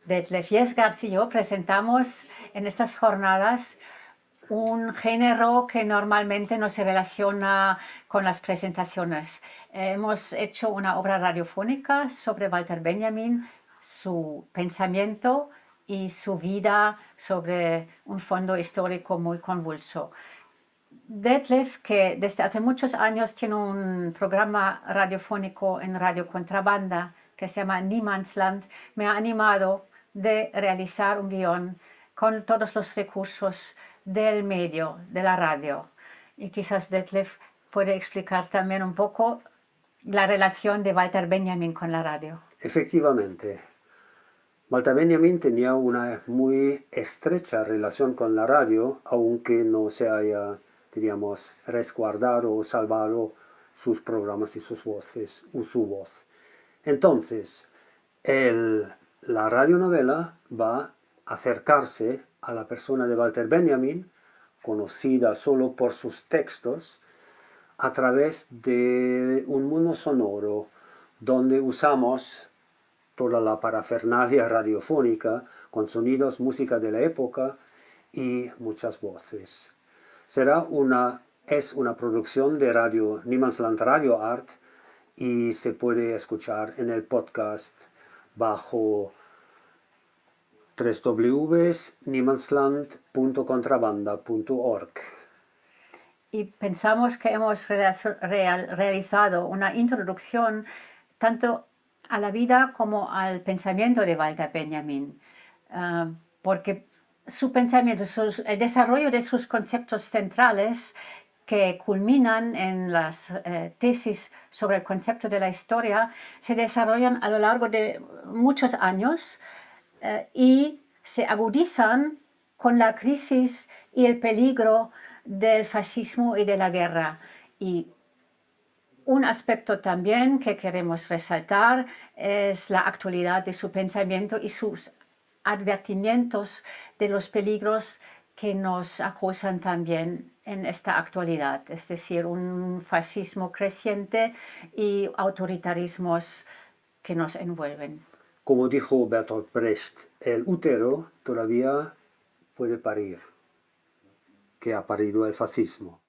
Detlef Yesgarz y yo presentamos en estas jornadas un género que normalmente no se relaciona con las presentaciones. Hemos hecho una obra radiofónica sobre Walter Benjamin, su pensamiento y su vida sobre un fondo histórico muy convulso. Detlef, que desde hace muchos años tiene un programa radiofónico en Radio Contrabanda que se llama Niemandsland, me ha animado de realizar un guión con todos los recursos del medio, de la radio. Y quizás Detlef puede explicar también un poco la relación de Walter Benjamin con la radio. Efectivamente, Walter Benjamin tenía una muy estrecha relación con la radio, aunque no se haya, diríamos, resguardado o salvado sus programas y sus voces, o su voz. Entonces, la radionovela va a acercarse a la persona de Walter Benjamin, conocida solo por sus textos, a través de un mundo sonoro donde usamos toda la parafernalia radiofónica con sonidos, música de la época y muchas voces. Es una producción de Radio Niemandsland Radio Art y se puede escuchar en el podcast bajo www.niemandsland.contrabanda.org. Y pensamos que hemos realizado una introducción tanto a la vida como al pensamiento de Walter Benjamin, porque su pensamiento, el desarrollo de sus conceptos centrales que culminan en las tesis sobre el concepto de la historia, se desarrollan a lo largo de muchos años y se agudizan con la crisis y el peligro del fascismo y de la guerra. Y un aspecto también que queremos resaltar es la actualidad de su pensamiento y sus advertimientos de los peligros que nos acosan también en esta actualidad, es decir, un fascismo creciente y autoritarismos que nos envuelven. Como dijo Bertolt Brecht, el útero todavía puede parir, que ha parido el fascismo.